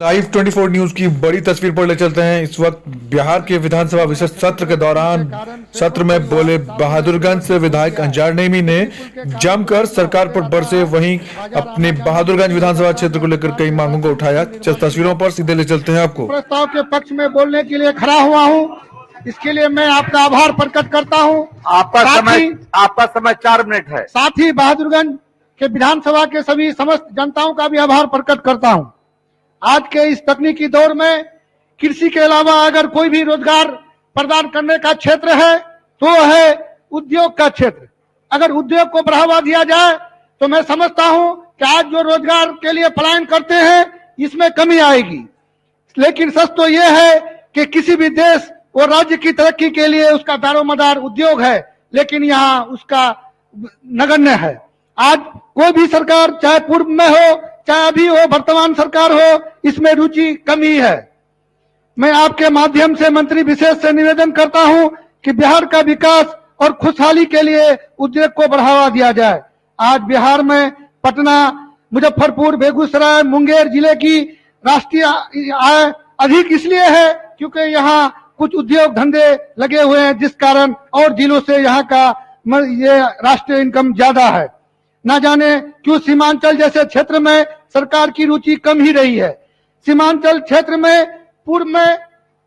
Live 24 news की बड़ी तस्वीर पर ले चलते हैं। इस वक्त बिहार के विधानसभा विशेष सत्र के दौरान सत्र में बोले बहादुरगंज से विधायक अंजार नेमी ने जमकर सरकार पर बरसे, वहीं अपने बहादुरगंज विधानसभा क्षेत्र को लेकर कई मांगों को उठाया। तस्वीरों पर सीधे ले चलते हैं आपको। प्रस्ताव के पक्ष में बोलने के लिए खड़ा हुआ हूं, इसके लिए मैं आपका आभार प्रकट करता हूं। आपका समय 4 मिनट है। साथ ही बहादुरगंज के विधानसभा के सभी समस्त जनताओं का भी आभार प्रकट करता हूं। आज के इस तकनीकी दौर में कृषि के अलावा अगर कोई भी रोजगार प्रदान करने का क्षेत्र है तो है उद्योग का क्षेत्र। अगर उद्योग को बढ़ावा दिया जाए तो मैं समझता हूं कि आज जो रोजगार के लिए पलायन करते हैं इसमें कमी आएगी। लेकिन सच तो यह है कि किसी भी देश और राज्य की तरक्की के लिए उसका दारोमदार उद्योग है, लेकिन यहाँ उसका नगण्य है। आज कोई भी सरकार, चाहे पूर्व में हो चाहे अभी हो, वर्तमान सरकार हो, इसमें रुचि कमी है। मैं आपके माध्यम से मंत्री विशेष से निवेदन करता हूं कि बिहार का विकास और खुशहाली के लिए उद्योग को बढ़ावा दिया जाए। आज बिहार में पटना, मुजफ्फरपुर, बेगूसराय, मुंगेर जिले की राष्ट्रीय आय अधिक इसलिए है क्योंकि यहाँ कुछ उद्योग धंधे लगे हुए हैं, जिस कारण और जिलों से यहाँ का ये राष्ट्रीय इनकम ज्यादा है। ना जाने क्यों सीमांचल जैसे क्षेत्र में सरकार की रुचि कम ही रही है। सीमांचल क्षेत्र में पूर्व में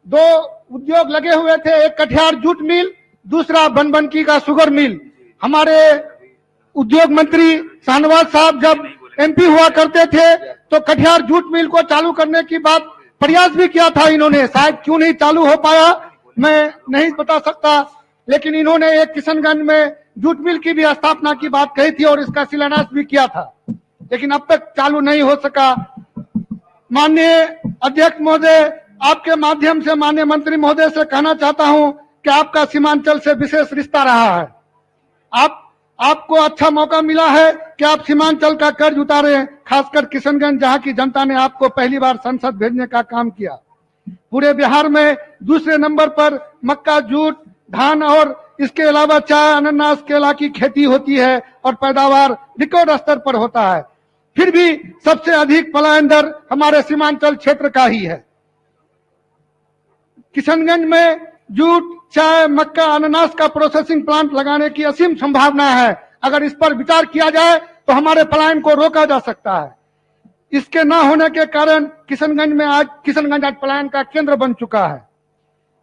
2 उद्योग लगे हुए थे, एक कटिहार जूट मिल, दूसरा बनबनकी का शुगर मिल। हमारे उद्योग मंत्री शाहनवाज साहब जब एमपी हुआ करते थे तो कटिहार जूट मिल को चालू करने की बात प्रयास भी किया था इन्होंने। शायद क्यों नहीं चालू हो पाया मैं नहीं बता सकता, लेकिन इन्होंने एक किशनगंज में जूट मिल की भी स्थापना की बात कही थी और इसका शिलान्यास भी किया था, लेकिन अब तक चालू नहीं हो सका। माननीय अध्यक्ष महोदय, आपके माध्यम से माननीय मंत्री महोदय से कहना चाहता हूं कि आपका सीमांचल से विशेष रिश्ता रहा है। आपको अच्छा मौका मिला है कि आप सीमांचल का कर्ज उतारें, खासकर किशनगंज जहां की जनता ने आपको पहली बार संसद भेजने का काम किया। पूरे बिहार में दूसरे नंबर पर मक्का, जूट, धान और इसके अलावा चाय, अनानास, केला की खेती होती है और पैदावार रिकॉर्ड स्तर पर होता है। फिर भी सबसे अधिक पलायन दर हमारे सीमांचल क्षेत्र का ही है। किशनगंज में जूट, चाय, मक्का, अनानास का प्रोसेसिंग प्लांट लगाने की असीम संभावना है। अगर इस पर विचार किया जाए तो हमारे पलायन को रोका जा सकता है। इसके न होने के कारण किशनगंज आज पलायन का केंद्र बन चुका है।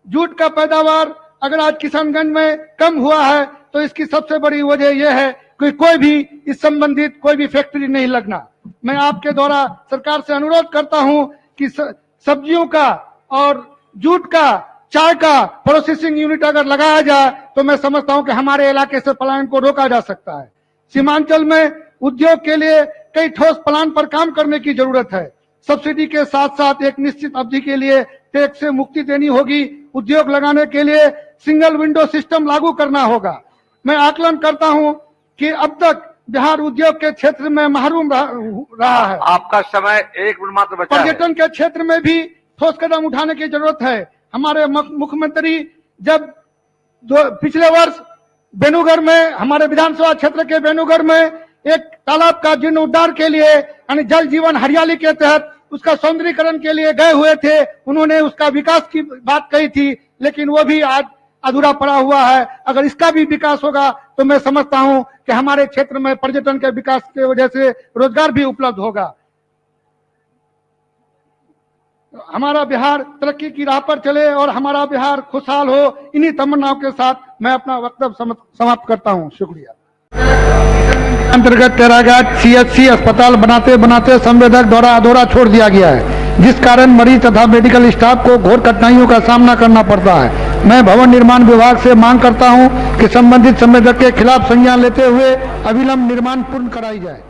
जूट का पैदावार अगर आज किशनगंज में कम हुआ है तो इसकी सबसे बड़ी वजह यह है कि कोई भी इस संबंधित कोई भी फैक्ट्री नहीं लगना। मैं आपके द्वारा सरकार से अनुरोध करता हूं कि सब्जियों का और जूट का, चाय का प्रोसेसिंग यूनिट अगर लगाया जाए तो मैं समझता हूं कि हमारे इलाके से पलायन को रोका जा सकता है। सीमांचल में उद्योग के लिए कई ठोस प्लान पर काम करने की जरूरत है। सब्सिडी के साथ साथ एक निश्चित अवधि के लिए टैक्स से मुक्ति देनी होगी। उद्योग लगाने के लिए सिंगल विंडो सिस्टम लागू करना होगा। मैं आकलन करता हूं कि अब तक बिहार उद्योग के क्षेत्र में महरूम रहा है। आपका समय 1 मिनट मात्र बचा है। पर्यटन के क्षेत्र में भी ठोस कदम उठाने की जरूरत है। हमारे मुख्यमंत्री जब पिछले वर्ष बेनूगढ़ में, हमारे विधानसभा क्षेत्र के बेनूगढ़ में एक तालाब का जीर्णोद्धार के लिए यानी जल जीवन हरियाली के तहत उसका सौंदर्यीकरण के लिए गए हुए थे। उन्होंने उसका विकास की बात कही थी, लेकिन वो भी आज अधूरा पड़ा हुआ है। अगर इसका भी विकास होगा तो मैं समझता हूं कि हमारे क्षेत्र में पर्यटन के विकास की वजह से रोजगार भी उपलब्ध होगा। हमारा बिहार तरक्की की राह पर चले और हमारा बिहार खुशहाल हो, इन्हीं तमन्नाओं के साथ मैं अपना वक्तव्य समाप्त करता हूं। शुक्रिया। अंतर्गत टेराघाट CHC अस्पताल बनाते बनाते संवेदक द्वारा अधूरा छोड़ दिया गया है, जिस कारण मरीज तथा मेडिकल स्टाफ को घोर कठिनाइयों का सामना करना पड़ता है। मैं भवन निर्माण विभाग से मांग करता हूं कि संबंधित संवेदक के खिलाफ संज्ञान लेते हुए अविलंब निर्माण पूर्ण कराई जाए।